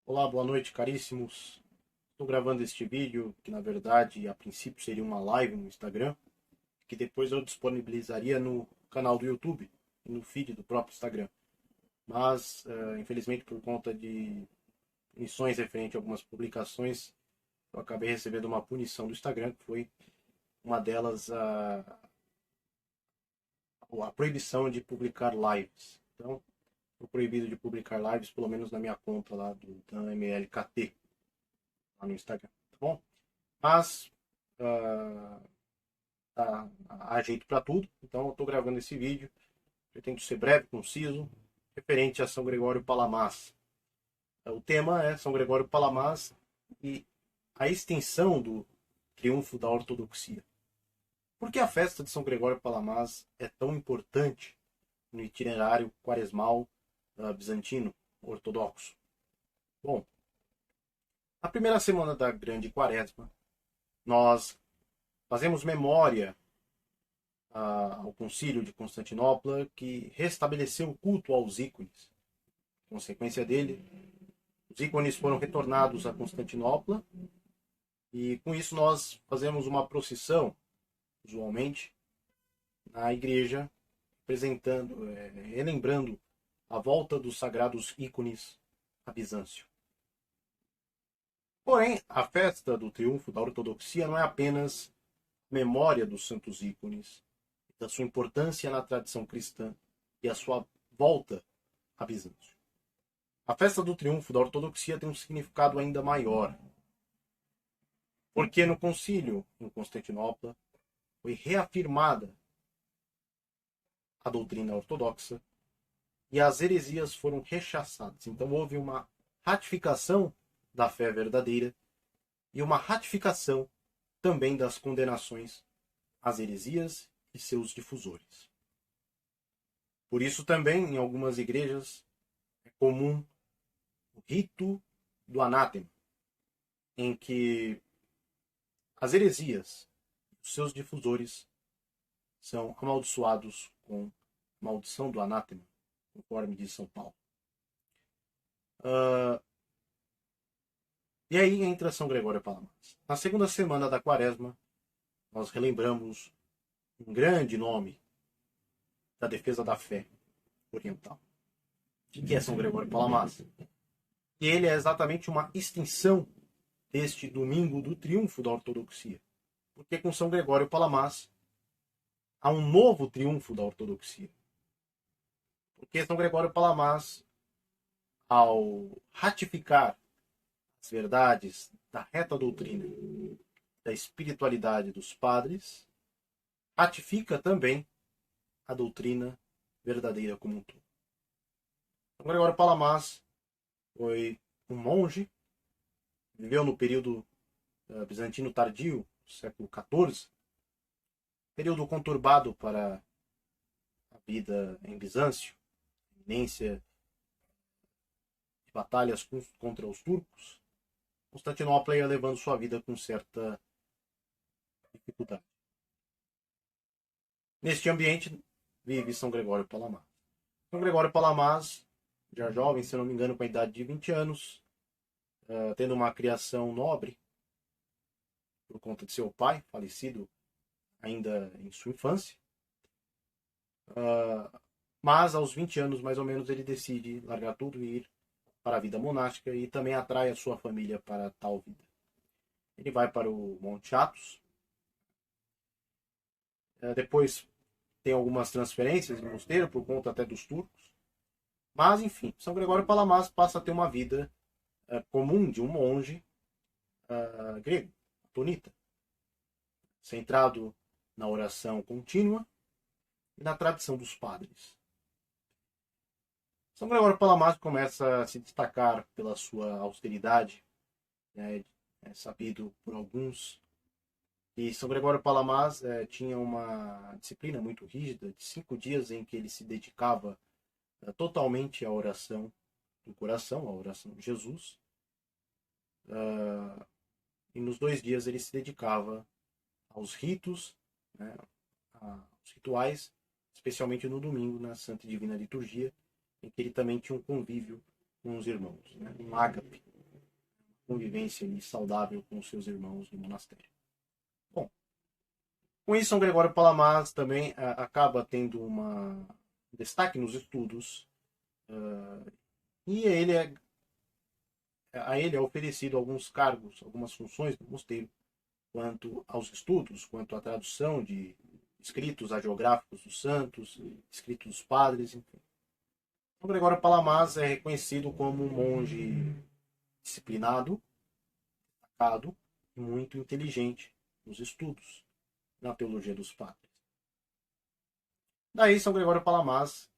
Olá, boa noite, caríssimos. Estou gravando este vídeo, que na verdade a princípio seria uma live no Instagram, que depois eu disponibilizaria no canal do YouTube e no feed do próprio Instagram. Mas, infelizmente, por conta de punições referente a algumas publicações, eu acabei recebendo uma punição do Instagram, que foi uma delas a proibição de publicar lives. Então, estou proibido de publicar lives, pelo menos na minha conta lá do MLKT, lá no Instagram, tá bom? Mas há jeito para tudo, então eu estou gravando esse vídeo. Pretendo ser breve, conciso, referente a São Gregório Palamares. O tema é São Gregório Palamares e a extensão do triunfo da ortodoxia. Por que a festa de São Gregório Palamares é tão importante no itinerário quaresmal bizantino ortodoxo? Bom, na primeira semana da Grande Quaresma, nós fazemos memória ao Concílio de Constantinopla, que restabeleceu o culto aos ícones. Consequência dele, os ícones foram retornados a Constantinopla e com isso nós fazemos uma procissão, usualmente, na igreja, relembrando a volta dos sagrados ícones a Bizâncio. Porém, a festa do triunfo da ortodoxia não é apenas memória dos santos ícones, da sua importância na tradição cristã e a sua volta a Bizâncio. A festa do triunfo da ortodoxia tem um significado ainda maior, porque no concílio em Constantinopla foi reafirmada a doutrina ortodoxa e as heresias foram rechaçadas. Então houve uma ratificação da fé verdadeira e uma ratificação também das condenações às heresias e seus difusores. Por isso também, em algumas igrejas, é comum o rito do anátema, em que as heresias e os seus difusores são amaldiçoados com a maldição do anátema, conforme diz São Paulo. E aí entra São Gregório Palamares. Na segunda semana da Quaresma, nós relembramos um grande nome da defesa da fé oriental, que é São Gregório Palamares. E ele é exatamente uma extensão deste domingo do triunfo da ortodoxia. Porque com São Gregório Palamares há um novo triunfo da ortodoxia. Porque São Gregório Palamares, ao ratificar as verdades da reta doutrina da espiritualidade dos padres, ratifica também a doutrina verdadeira como um todo. São Gregório Palamares foi um monge, viveu no período bizantino tardio, século XIV, período conturbado para a vida em Bizâncio, iminência de batalhas contra os turcos. Constantinopla ia levando sua vida com certa dificuldade. Neste ambiente vive São Gregório Palamares. São Gregório Palamares, já jovem, se não me engano, com a idade de 20 anos, tendo uma criação nobre, por conta de seu pai, falecido ainda em sua infância. Mas aos 20 anos, mais ou menos, ele decide largar tudo e ir para a vida monástica e também atrai a sua família para tal vida. Ele vai para o Monte Athos. Depois tem algumas transferências de mosteiro, por conta até dos turcos. Mas, enfim, São Gregório Palamares passa a ter uma vida comum de um monge grego, atonita, centrado na oração contínua e na tradição dos padres. São Gregório Palamares começa a se destacar pela sua austeridade, né? É sabido por alguns que São Gregório Palamares tinha uma disciplina muito rígida, de 5 dias em que ele se dedicava totalmente à oração do coração, à oração de Jesus. E nos 2 dias ele se dedicava aos ritos, né, aos rituais, especialmente no domingo, na Santa e Divina Liturgia, em que ele também tinha um convívio com os irmãos, né, um ágape. convivência ali saudável com os seus irmãos no monastério. Bom, com isso, São Gregório Palamas também acaba tendo um destaque nos estudos, e a ele é oferecido alguns cargos, algumas funções no mosteiro, quanto aos estudos, quanto à tradução de escritos hagiográficos dos santos, escritos dos padres, enfim. São Gregório Palamas é reconhecido como um monge disciplinado, destacado e muito inteligente nos estudos, na teologia dos padres. Daí São Gregório Palamas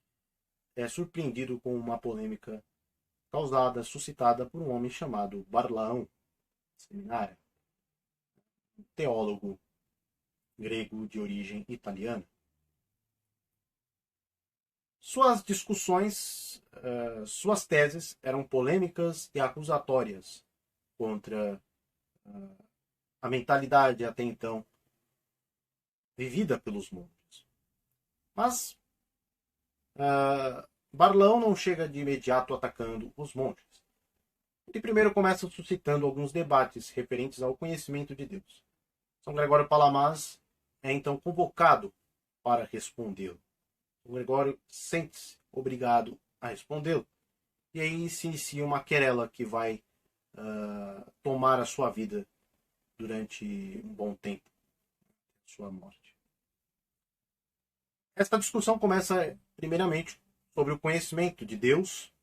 é surpreendido com uma polêmica suscitada por um homem chamado Barlaão Seminário, um teólogo grego de origem italiana. Suas discussões, suas teses eram polêmicas e acusatórias contra a mentalidade até então vivida pelos monges. Mas Barlaão não chega de imediato atacando os monges. Ele primeiro começa suscitando alguns debates referentes ao conhecimento de Deus. São Gregório Palamas é então convocado para respondê-lo. São Gregório sente-se obrigado a respondê-lo. E aí se inicia uma querela que vai tomar a sua vida durante um bom tempo, sua morte. Esta discussão começa primeiramente sobre o conhecimento de Deus,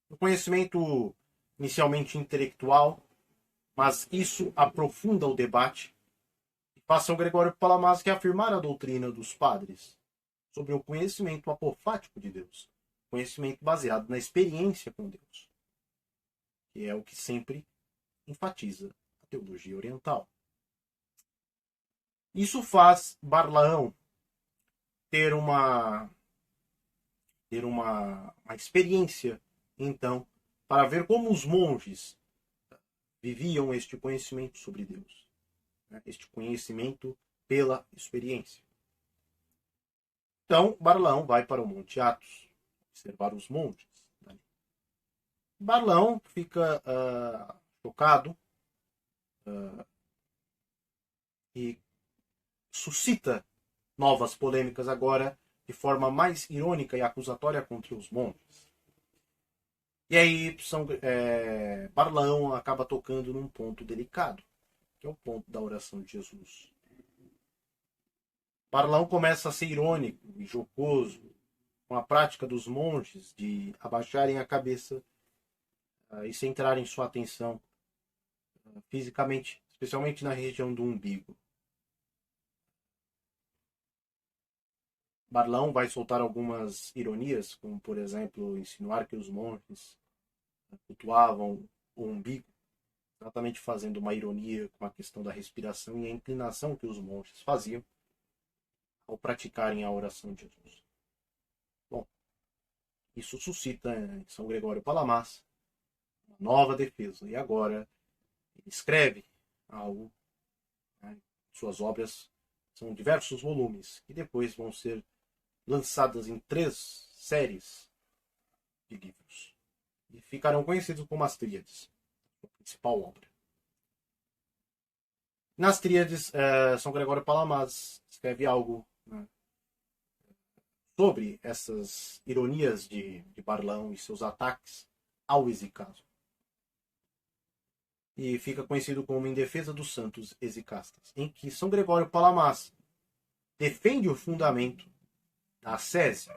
o conhecimento inicialmente intelectual, mas isso aprofunda o debate e faz São Gregório Palamas reafirmar a doutrina dos padres sobre o conhecimento apofático de Deus, conhecimento baseado na experiência com Deus, que é o que sempre enfatiza a teologia oriental. Isso faz Barlaão ter uma experiência, então, para ver como os monges viviam este conhecimento sobre Deus, este conhecimento pela experiência. Então, Barlaão vai para o Monte Athos, observar os monges. Barlaão fica chocado e suscita novas polêmicas agora de forma mais irônica e acusatória contra os monges. E aí Barlaão acaba tocando num ponto delicado, que é o ponto da oração de Jesus. Barlaão começa a ser irônico e jocoso com a prática dos monges de abaixarem a cabeça e centrarem sua atenção fisicamente, especialmente na região do umbigo. Barlaão vai soltar algumas ironias, como, por exemplo, insinuar que os monges cultuavam o umbigo, exatamente fazendo uma ironia com a questão da respiração e a inclinação que os monges faziam ao praticarem a oração de Jesus. Bom, isso suscita em São Gregório Palamas uma nova defesa. E agora ele escreve algo, suas obras são diversos volumes, que depois vão ser lançadas em 3 séries de livros. E ficarão conhecidos como as Tríades, a principal obra. Nas Tríades, São Gregório Palamas escreve algo sobre essas ironias de Barlaão e seus ataques ao exicasmo. E fica conhecido como Em Defesa dos Santos Exicastas, em que São Gregório Palamas defende o fundamento da ascese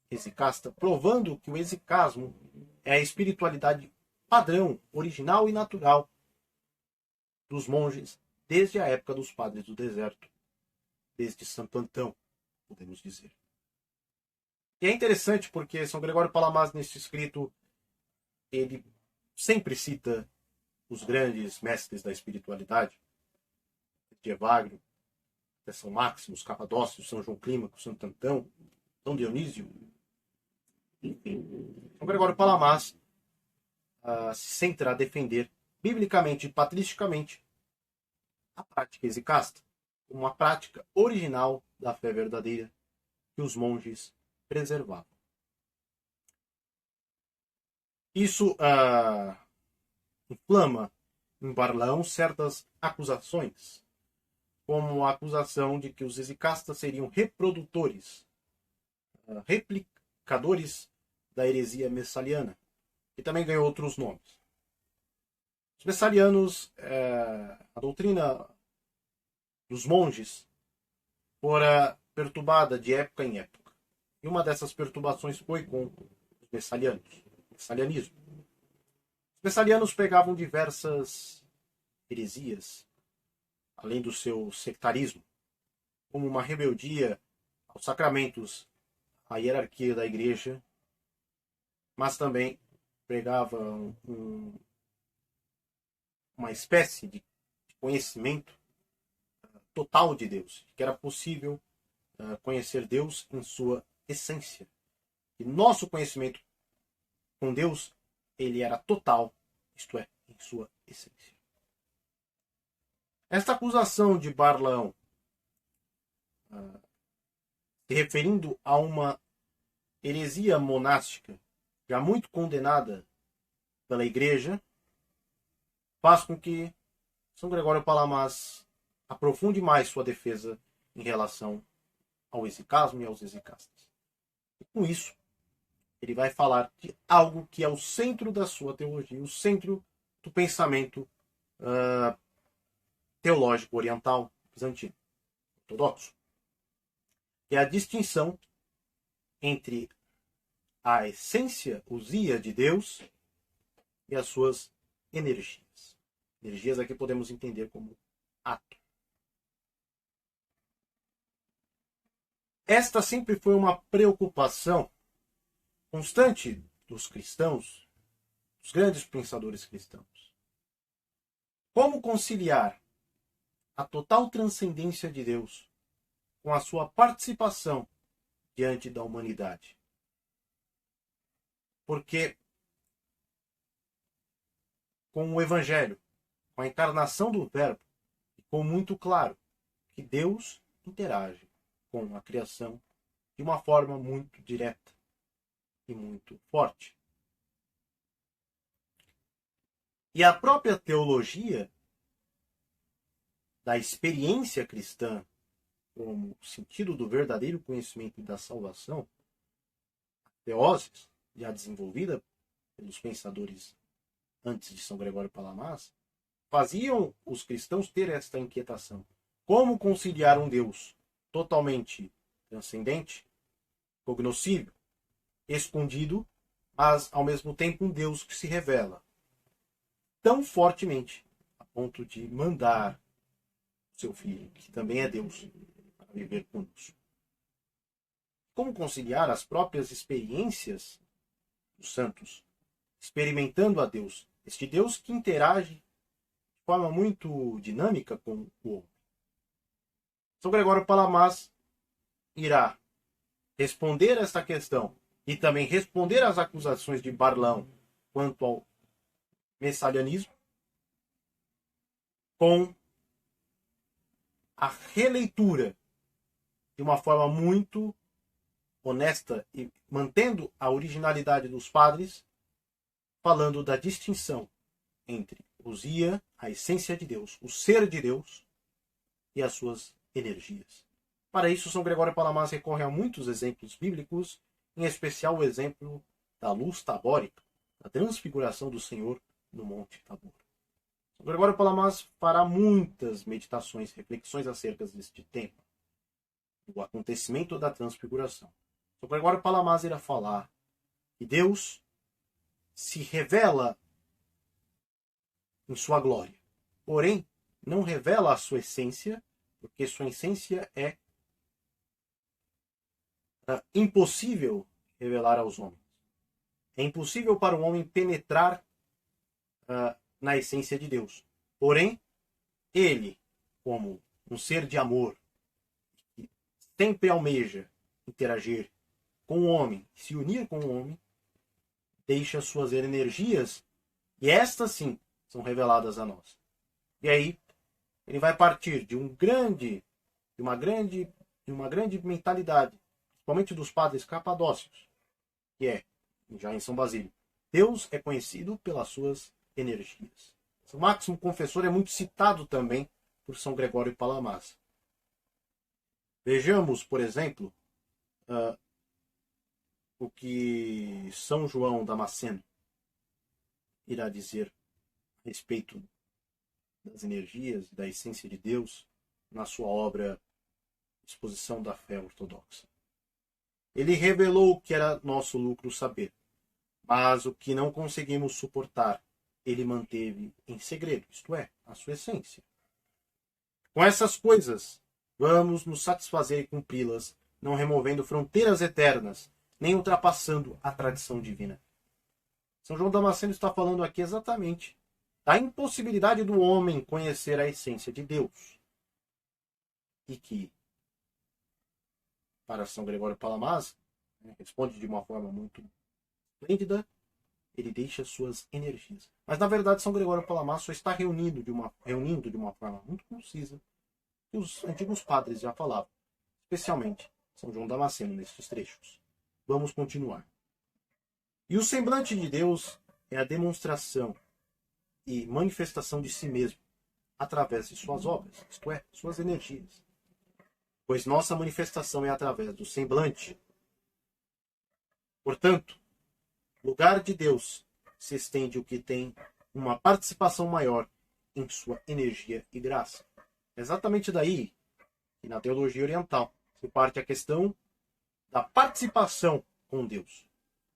exicasta, provando que o exicasmo é a espiritualidade padrão, original e natural dos monges desde a época dos padres do deserto, desde Santo Antão, podemos dizer. E é interessante porque São Gregório Palamas, nesse escrito, ele sempre cita os grandes mestres da espiritualidade, de Evagrio, São Máximo, Capadócio, São João Clímaco, Santo Antão, São Dionísio. Enfim, São Gregório Palamas se centra a defender, biblicamente e patristicamente, a prática exicasta, como uma prática original da fé verdadeira que os monges preservavam. Isso inflama em Barlaão certas acusações, como a acusação de que os exicastas seriam reprodutores, replicadores da heresia messaliana, que também ganhou outros nomes. Os messalianos, a doutrina dos monges fora perturbada de época em época. E uma dessas perturbações foi com os messalianos, o messalianismo. Os messalianos pegavam diversas heresias, além do seu sectarismo, como uma rebeldia aos sacramentos, à hierarquia da igreja, mas também pregavam uma espécie de conhecimento total de Deus, que era possível conhecer Deus em sua essência. E nosso conhecimento com Deus, ele era total, isto é, em sua essência. Esta acusação de Barlaão, se referindo a uma heresia monástica já muito condenada pela igreja, faz com que São Gregório Palamas aprofunde mais sua defesa em relação ao exicasmo e aos exicastas. E com isso, ele vai falar de algo que é o centro da sua teologia, o centro do pensamento teológico oriental bizantino, ortodoxo, que é a distinção entre a essência, ousia de Deus e as suas energias. Energias aqui podemos entender como ato. Esta sempre foi uma preocupação constante dos cristãos, dos grandes pensadores cristãos. Como conciliar a total transcendência de Deus com a sua participação diante da humanidade? Porque com o Evangelho, com a encarnação do Verbo, ficou muito claro que Deus interage com a criação de uma forma muito direta e muito forte. E a própria teologia da experiência cristã como sentido do verdadeiro conhecimento e da salvação, a teoses, já desenvolvida pelos pensadores antes de São Gregório Palamas, faziam os cristãos ter esta inquietação. Como conciliar um Deus totalmente transcendente, cognoscível, escondido, mas ao mesmo tempo um Deus que se revela tão fortemente a ponto de mandar seu Filho, que também é Deus, para viver conosco. Como conciliar as próprias experiências dos santos, experimentando a Deus, este Deus que interage de forma muito dinâmica com o homem? São Gregório Palamas irá responder esta questão e também responder às acusações de Barlaão quanto ao messalianismo com a releitura de uma forma muito honesta e mantendo a originalidade dos padres, falando da distinção entre ousia, a essência de Deus, o ser de Deus e as suas energias. Para isso, São Gregório Palamas recorre a muitos exemplos bíblicos, em especial o exemplo da luz tabórica, da transfiguração do Senhor no Monte Tabor. São Gregório Palamas fará muitas meditações, reflexões acerca deste tema, do acontecimento da transfiguração. São Gregório Palamas irá falar que Deus se revela em sua glória, porém não revela a sua essência, porque sua essência é impossível revelar aos homens. É impossível para o homem penetrar na essência de Deus. Porém, ele, como um ser de amor, que sempre almeja interagir com o homem, se unir com o homem, deixa suas energias, e estas sim são reveladas a nós. E aí, ele vai partir de uma grande mentalidade, principalmente dos padres capadócios, que é, já em São Basílio, Deus é conhecido pelas suas energias. O Máximo Confessor é muito citado também por São Gregório Palamares. Vejamos, por exemplo, o que São João Damasceno irá dizer a respeito das energias e da essência de Deus na sua obra Exposição da Fé Ortodoxa. Ele revelou o que era nosso lucro saber, mas o que não conseguimos suportar, ele manteve em segredo, isto é, a sua essência. Com essas coisas, vamos nos satisfazer e cumpri-las, não removendo fronteiras eternas, nem ultrapassando a tradição divina. São João Damasceno está falando aqui exatamente da impossibilidade do homem conhecer a essência de Deus. E que, para São Gregório Palamares, responde de uma forma muito esplêndida, ele deixa suas energias. Mas, na verdade, São Gregório Palamares só está reunindo de uma forma muito concisa que os antigos padres já falavam, especialmente São João Damasceno nestes trechos. Vamos continuar. E o semblante de Deus é a demonstração e manifestação de si mesmo através de suas obras, isto é, suas energias. Pois nossa manifestação é através do semblante. Portanto, lugar de Deus se estende o que tem uma participação maior em sua energia e graça. É exatamente daí que na teologia oriental se parte a questão da participação com Deus.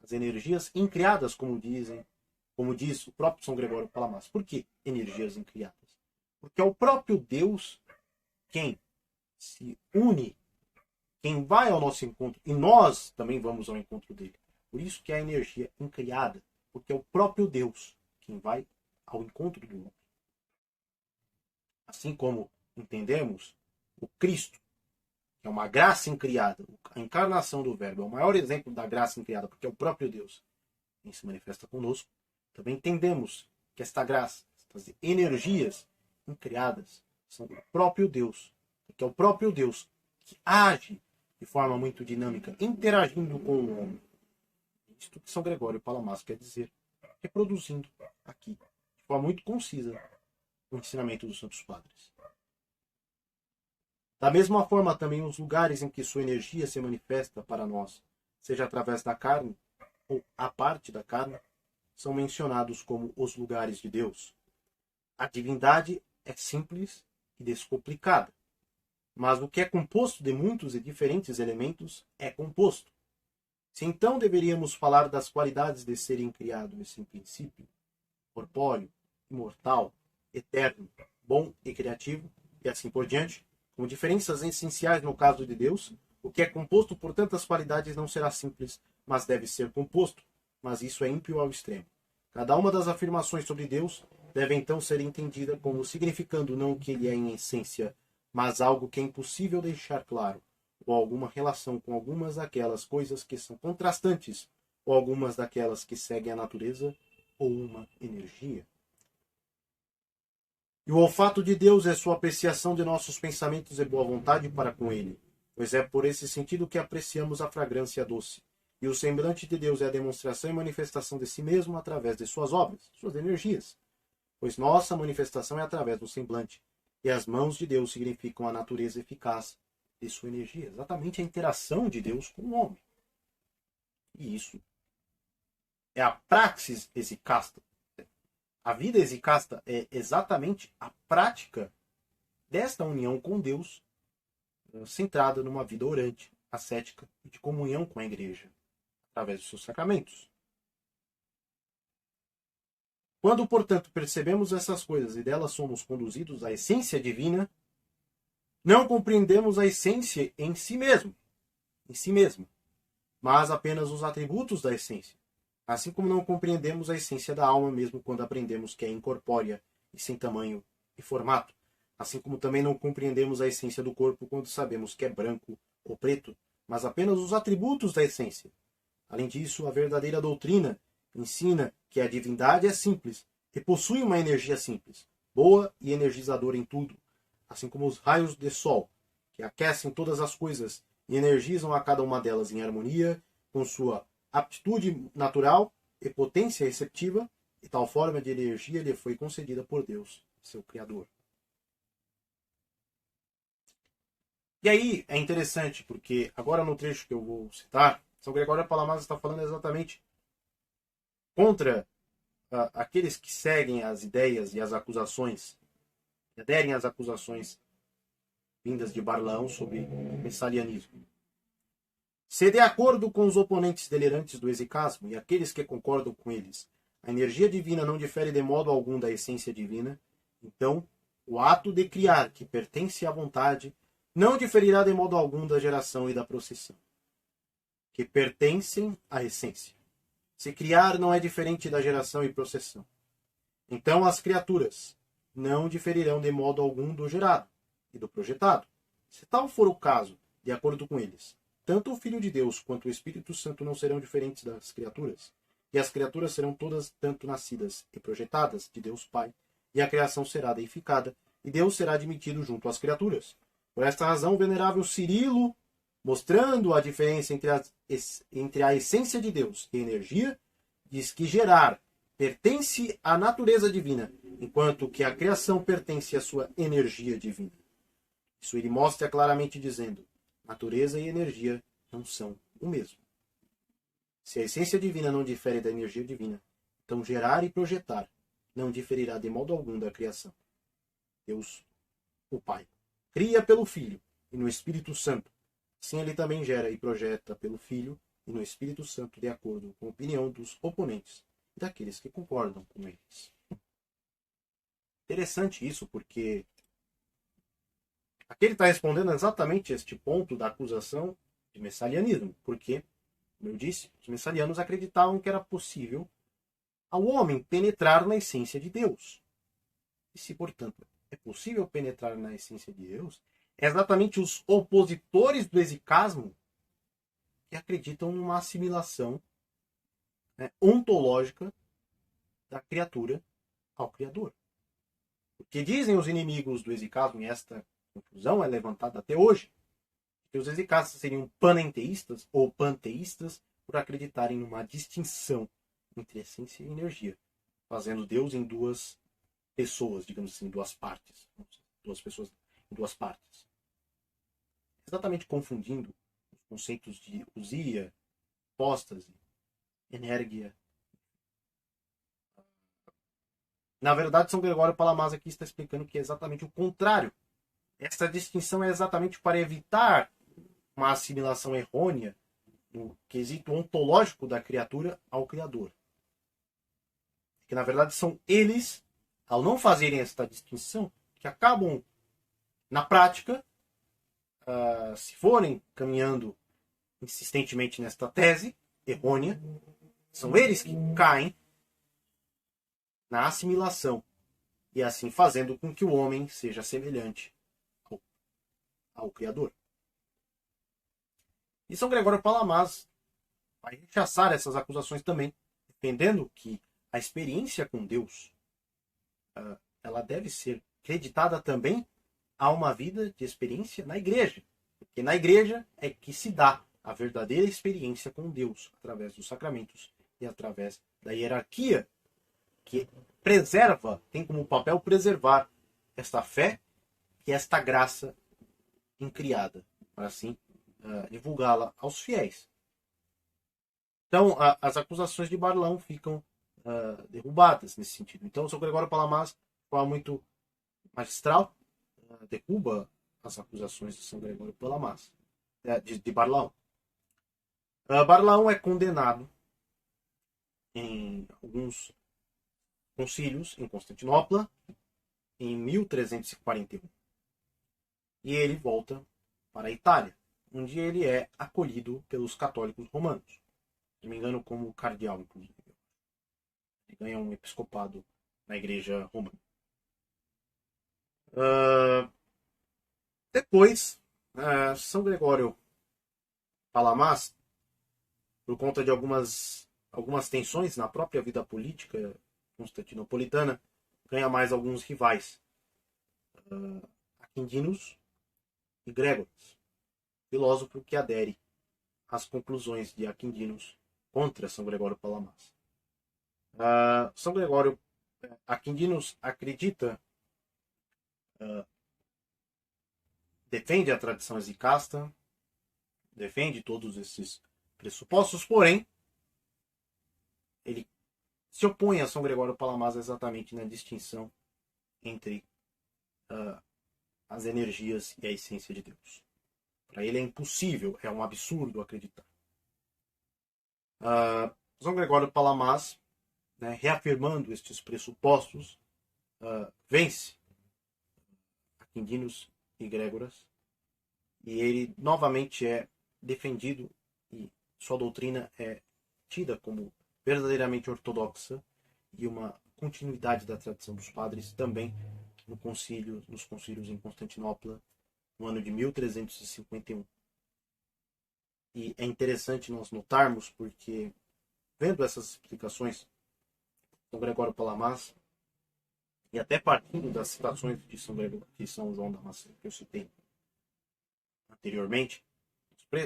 As energias incriadas, como diz o próprio São Gregório Palamares. Por que energias incriadas? Porque é o próprio Deus quem se une, quem vai ao nosso encontro, e nós também vamos ao encontro dele. Por isso que é a energia incriada, porque é o próprio Deus quem vai ao encontro do homem. Assim como entendemos o Cristo, que é uma graça incriada, a encarnação do Verbo é o maior exemplo da graça incriada, porque é o próprio Deus quem se manifesta conosco, também entendemos que esta graça, estas energias incriadas, são do próprio Deus, porque é o próprio Deus que age de forma muito dinâmica, interagindo com o homem. Isto que São Gregório Palamares quer dizer, reproduzindo aqui, de forma muito concisa, o ensinamento dos Santos Padres. Da mesma forma, também os lugares em que sua energia se manifesta para nós, seja através da carne ou a parte da carne, são mencionados como os lugares de Deus. A divindade é simples e descomplicada, mas o que é composto de muitos e diferentes elementos é composto. Se então deveríamos falar das qualidades de serem criado esse princípio, corpóreo, imortal, eterno, bom e criativo, e assim por diante, como diferenças essenciais no caso de Deus, o que é composto por tantas qualidades não será simples, mas deve ser composto, mas isso é ímpio ao extremo. Cada uma das afirmações sobre Deus deve então ser entendida como significando não o que ele é em essência, mas algo que é impossível deixar claro, ou alguma relação com algumas daquelas coisas que são contrastantes, ou algumas daquelas que seguem a natureza, ou uma energia. E o olfato de Deus é sua apreciação de nossos pensamentos e boa vontade para com ele, pois é por esse sentido que apreciamos a fragrância doce. E o semblante de Deus é a demonstração e manifestação de si mesmo através de suas obras, suas energias, pois nossa manifestação é através do semblante, e as mãos de Deus significam a natureza eficaz de sua energia, exatamente a interação de Deus com o homem. E isso é a praxis exicasta. A vida exicasta é exatamente a prática desta união com Deus, centrada numa vida orante, ascética e de comunhão com a igreja, através dos seus sacramentos. Quando, portanto, percebemos essas coisas e delas somos conduzidos à essência divina, não compreendemos a essência em si mesmo, mas apenas os atributos da essência. Assim como não compreendemos a essência da alma mesmo quando aprendemos que é incorpórea e sem tamanho e formato. Assim como também não compreendemos a essência do corpo quando sabemos que é branco ou preto, mas apenas os atributos da essência. Além disso, a verdadeira doutrina ensina que a divindade é simples e possui uma energia simples, boa e energizadora em tudo, assim como os raios de sol, que aquecem todas as coisas e energizam a cada uma delas em harmonia com sua aptitude natural e potência receptiva, e tal forma de energia lhe foi concedida por Deus, seu Criador. E aí é interessante, porque agora no trecho que eu vou citar, São Gregório Palamas está falando exatamente contra aqueles que seguem as ideias e as acusações, que aderem às acusações vindas de Barlaão sobre messalianismo. Se de acordo com os oponentes delirantes do exicasmo e aqueles que concordam com eles, a energia divina não difere de modo algum da essência divina, então o ato de criar, que pertence à vontade, não diferirá de modo algum da geração e da processão, que pertencem à essência. Se criar não é diferente da geração e processão. Então as criaturas não diferirão de modo algum do gerado e do projetado. Se tal for o caso, de acordo com eles, tanto o Filho de Deus quanto o Espírito Santo não serão diferentes das criaturas, e as criaturas serão todas tanto nascidas e projetadas de Deus Pai, e a criação será deificada, e Deus será admitido junto às criaturas. Por esta razão, o venerável Cirilo, mostrando a diferença entre a essência de Deus e a energia, diz que gerar pertence à natureza divina, enquanto que a criação pertence à sua energia divina. Isso ele mostra claramente dizendo: natureza e energia não são o mesmo. Se a essência divina não difere da energia divina, então gerar e projetar não diferirá de modo algum da criação. Deus, o Pai, cria pelo Filho e no Espírito Santo. Assim ele também gera e projeta pelo Filho e no Espírito Santo, de acordo com a opinião dos oponentes e daqueles que concordam com eles. Interessante isso, porque aqui ele está respondendo exatamente este ponto da acusação de messalianismo, porque, como eu disse, os messalianos acreditavam que era possível ao homem penetrar na essência de Deus. E se, portanto, é possível penetrar na essência de Deus, é exatamente os opositores do exicasmo que acreditam numa assimilação, ontológica da criatura ao Criador. O que dizem os inimigos do exicasmo, e esta conclusão é levantada até hoje, que os exicastas seriam panenteístas ou panteístas por acreditarem numa distinção entre essência e energia, fazendo Deus em duas pessoas, digamos assim, duas partes. Duas pessoas em duas partes. Exatamente confundindo os conceitos de ousia, hipóstase, energia. Na verdade, São Gregório Palamas aqui está explicando que é exatamente o contrário. Essa distinção é exatamente para evitar uma assimilação errônea no quesito ontológico da criatura ao Criador. Que, na verdade, são eles, ao não fazerem esta distinção, que acabam, na prática, se forem caminhando insistentemente nesta tese errônea, são eles que caem na assimilação e assim fazendo com que o homem seja semelhante ao Criador. E São Gregório Palamas vai rechaçar essas acusações também, defendendo que a experiência com Deus ela deve ser creditada também a uma vida de experiência na igreja. Porque na igreja é que se dá a verdadeira experiência com Deus, através dos sacramentos e através da hierarquia, que preserva, tem como papel preservar esta fé e esta graça incriada, para assim divulgá-la aos fiéis. Então, as acusações de Barlaão ficam derrubadas nesse sentido. Então, o São Gregório Palamas, de forma muito magistral, derruba as acusações de São Gregório Palamas, de Barlaão. Barlaão é condenado em alguns concílios em Constantinopla em 1341. E ele volta para a Itália, onde ele é acolhido pelos católicos romanos. Se não me engano, como cardeal, inclusive. Ele ganha um episcopado na igreja romana. Depois, São Gregório Palamas, por conta de algumas tensões na própria vida política constantinopolitana, ganha mais alguns rivais. Aquindinos e Gregores, filósofo que adere às conclusões de Aquindinos contra São Gregório Palamas. São Gregório Aquiniano acredita, defende a tradição exicasta, defende todos esses pressupostos, porém, ele se opõe a São Gregório Palamares exatamente na distinção entre as energias e a essência de Deus. Para ele é impossível, é um absurdo acreditar. São Gregório Palamares, né, reafirmando estes pressupostos, vence Aquinianos e Grégoras, e ele novamente é defendido e sua doutrina é tida como verdadeiramente ortodoxa e uma continuidade da tradição dos padres também nos concílios em Constantinopla no ano de 1351. E é interessante nós notarmos, porque vendo essas explicações São Gregório Palamares e até partindo das citações de São João Damasceno que eu citei anteriormente,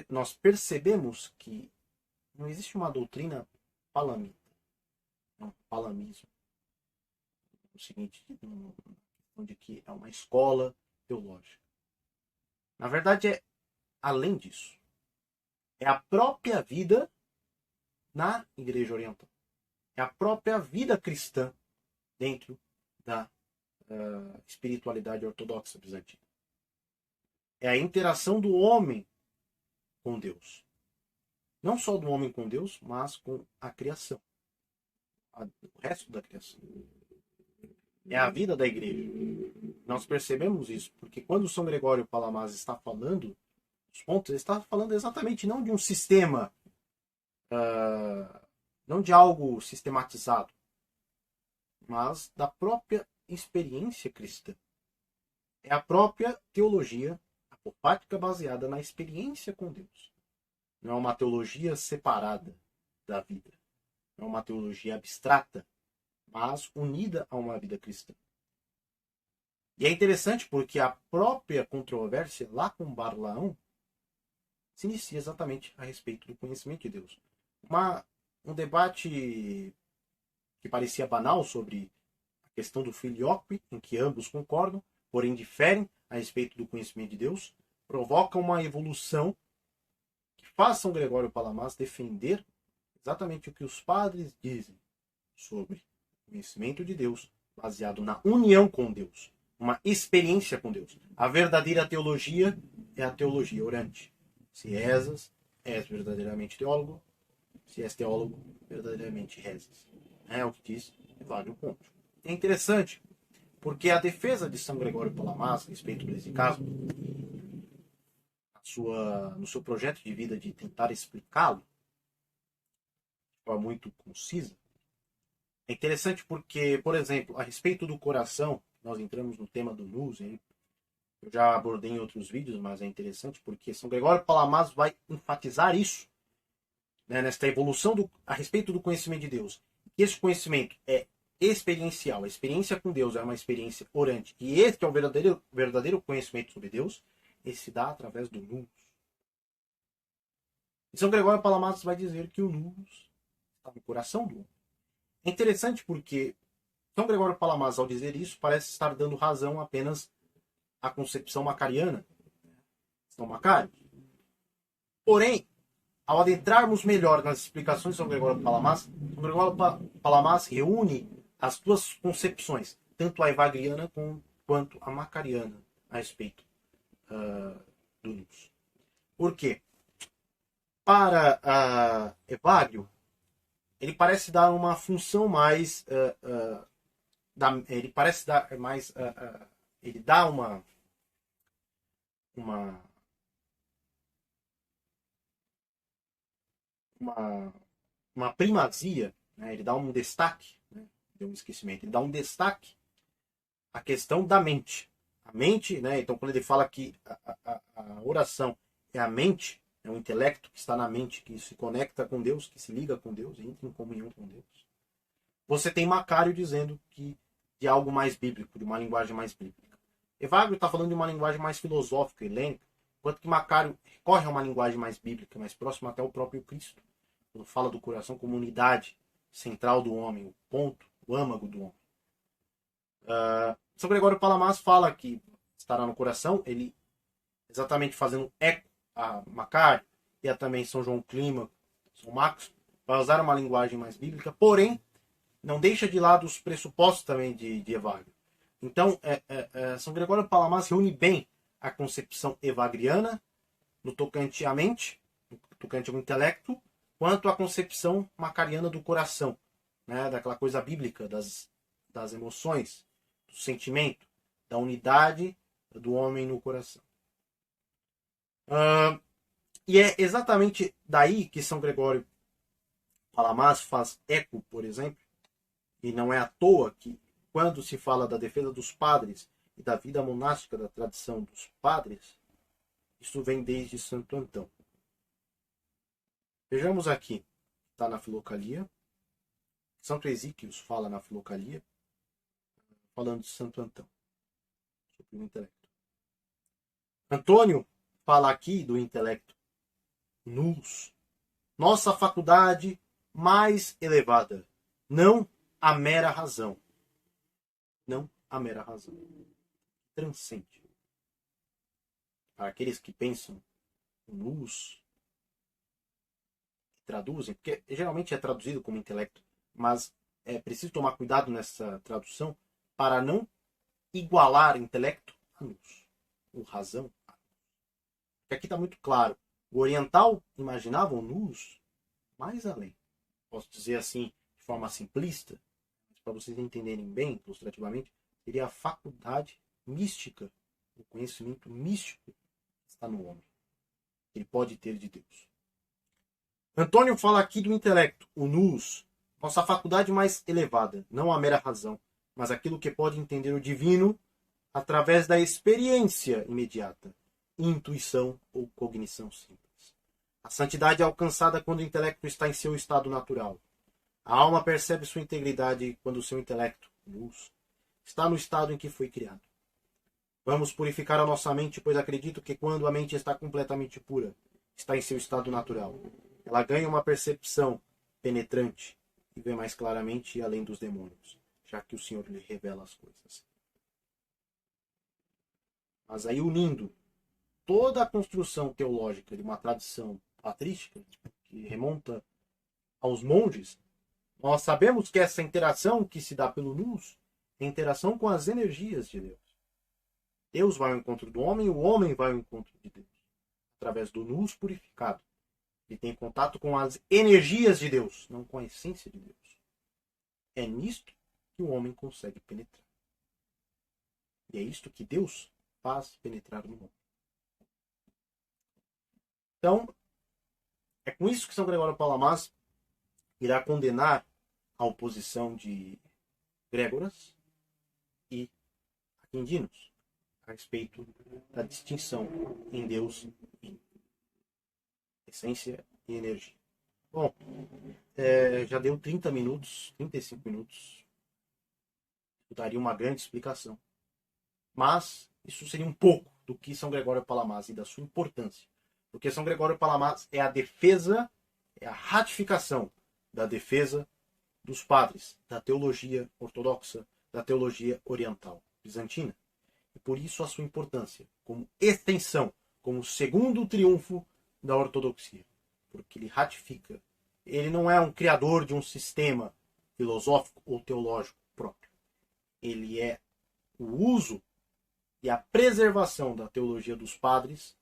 nós percebemos que não existe uma doutrina palamita, um palamismo, no seguinte, onde que é uma escola teológica. Na verdade, é além disso. É a própria vida na Igreja Oriental. É a própria vida cristã dentro da espiritualidade ortodoxa bizantina. É a interação do homem com Deus. Não só do homem com Deus, mas com a criação. O resto da criação. É a vida da igreja. Nós percebemos isso, porque quando São Gregório Palamares está falando os pontos, ele está falando exatamente não de um sistema, não de algo sistematizado, mas da própria experiência cristã. É a própria teologia apopática baseada na experiência com Deus. Não é uma teologia separada da vida. Não é uma teologia abstrata, mas unida a uma vida cristã. E é interessante porque a própria controvérsia lá com Barlaão se inicia exatamente a respeito do conhecimento de Deus. Um debate que parecia banal sobre a questão do filioque, em que ambos concordam, porém diferem a respeito do conhecimento de Deus, provoca uma evolução que faz São Gregório Palamares defender exatamente o que os padres dizem sobre o conhecimento de Deus, baseado na união com Deus, uma experiência com Deus. A verdadeira teologia é a teologia orante. Se rezas, és verdadeiramente teólogo. Se és teólogo, verdadeiramente rezas. É o que diz Evagrio Ponte. É interessante, porque a defesa de São Gregório Palamares a respeito desse caso, no seu projeto de vida de tentar explicá-lo de forma muito concisa, é interessante porque, por exemplo, a respeito do coração, nós entramos no tema do Nous, hein? Eu já abordei em outros vídeos, mas é interessante porque São Gregório Palamares vai enfatizar isso, né, nesta evolução a respeito do conhecimento de Deus. E esse conhecimento é experiencial. A experiência com Deus é uma experiência orante. E este é o verdadeiro conhecimento sobre Deus. Esse se dá através do Nous. E São Gregório Palamares vai dizer que o Nous está no coração do homem. É interessante porque São Gregório Palamares, ao dizer isso, parece estar dando razão apenas à concepção macariana, São Macário. Porém, ao adentrarmos melhor nas explicações de São Gregório Palamares, São Gregório Palamares reúne as duas concepções, tanto a evagriana quanto a macariana, a respeito do Nous. Por quê? Para Evagrio, ele parece dar uma função mais... ele parece dar mais... ele dá uma primazia, né? Ele dá um destaque, né? Deu um esquecimento, ele dá um destaque à questão da mente. A mente, né? Então quando ele fala que a oração é a mente, é o intelecto que está na mente, que se conecta com Deus, que se liga com Deus, entra em comunhão com Deus. Você tem Macário dizendo que de algo mais bíblico, de uma linguagem mais bíblica. Evagrio está falando de uma linguagem mais filosófica, helênica, enquanto que Macário recorre a uma linguagem mais bíblica, mais próxima até ao próprio Cristo. Quando fala do coração como unidade central do homem, o ponto, o âmago do homem. São Gregório Palamas fala que estará no coração, ele exatamente fazendo eco a Macário e a também São João Clímaco, São Marcos, vai usar uma linguagem mais bíblica, porém não deixa de lado os pressupostos também de Evagrio. Então, São Gregório Palamas reúne bem a concepção evagriana no tocante à mente, no tocante ao intelecto, quanto à concepção macariana do coração, né, daquela coisa bíblica das emoções, do sentimento, da unidade do homem no coração. E é exatamente daí que São Gregório Palamas faz eco, por exemplo, e não é à toa que, quando se fala da defesa dos padres e da vida monástica da tradição dos padres, isso vem desde Santo Antão. Vejamos aqui, está na Filocalia. Santo Exíquios fala na Filocalia, falando de Santo Antão, sobre o intelecto. Antônio fala aqui do intelecto nous, nossa faculdade mais elevada, não a mera razão. Não a mera razão. Transcende. Para aqueles que pensam nous, traduzem, porque geralmente é traduzido como intelecto, mas é preciso tomar cuidado nessa tradução para não igualar intelecto a nous, ou razão a nous. Porque aqui está muito claro, o oriental imaginava o nous mais além. Posso dizer assim, de forma simplista, para vocês entenderem bem, ilustrativamente, seria a faculdade mística, o conhecimento místico que está no homem. Ele pode ter de Deus. Antônio fala aqui do intelecto, o nous, nossa faculdade mais elevada, não a mera razão, mas aquilo que pode entender o divino através da experiência imediata, intuição ou cognição simples. A santidade é alcançada quando o intelecto está em seu estado natural. A alma percebe sua integridade quando o seu intelecto, nous, está no estado em que foi criado. Vamos purificar a nossa mente, pois acredito que quando a mente está completamente pura, está em seu estado natural, ela ganha uma percepção penetrante e vê mais claramente além dos demônios, já que o Senhor lhe revela as coisas. Mas aí, unindo toda a construção teológica de uma tradição patrística, que remonta aos monges, nós sabemos que essa interação que se dá pelo nous é interação com as energias de Deus. Deus vai ao encontro do homem, o homem vai ao encontro de Deus. Através do nous purificado. Ele tem contato com as energias de Deus, não com a essência de Deus. É nisto que o homem consegue penetrar. E é isto que Deus faz penetrar no homem. Então, é com isso que São Gregório Palamas irá condenar a oposição de Grégoras e Aquindinos a respeito da distinção em Deus em essência e energia. Bom, já deu 30 minutos, 35 minutos. Eu daria uma grande explicação. Mas isso seria um pouco do que São Gregório Palamas e da sua importância. Porque São Gregório Palamas é a defesa, é a ratificação da defesa dos padres, da teologia ortodoxa, da teologia oriental bizantina. E por isso a sua importância, como extensão, como segundo triunfo da ortodoxia. Porque ele ratifica. Ele não é um criador de um sistema filosófico ou teológico próprio. Ele é o uso e a preservação da teologia dos padres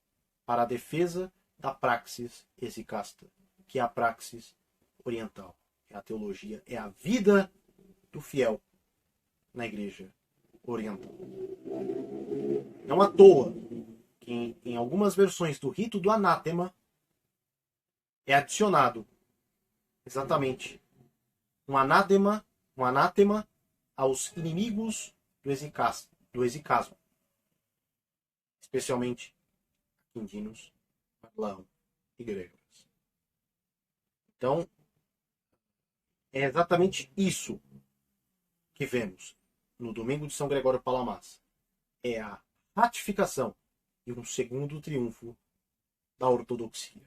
para a defesa da praxis exicasta, que é a praxis oriental. É a teologia, é a vida do fiel na igreja oriental. Não à toa que em algumas versões do rito do anátema é adicionado exatamente um anátema aos inimigos do exicasmo, especialmente Aquindinos, Arlaão e Grégoras. Então, é exatamente isso que vemos no domingo de São Gregório Palamas. É a ratificação e um segundo triunfo da ortodoxia.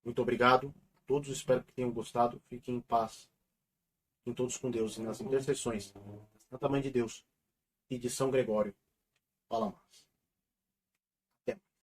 Muito obrigado a todos, espero que tenham gostado. Fiquem em paz. Fiquem todos com Deus e nas intercessões da Santa Mãe de Deus e de São Gregório. Fala mais.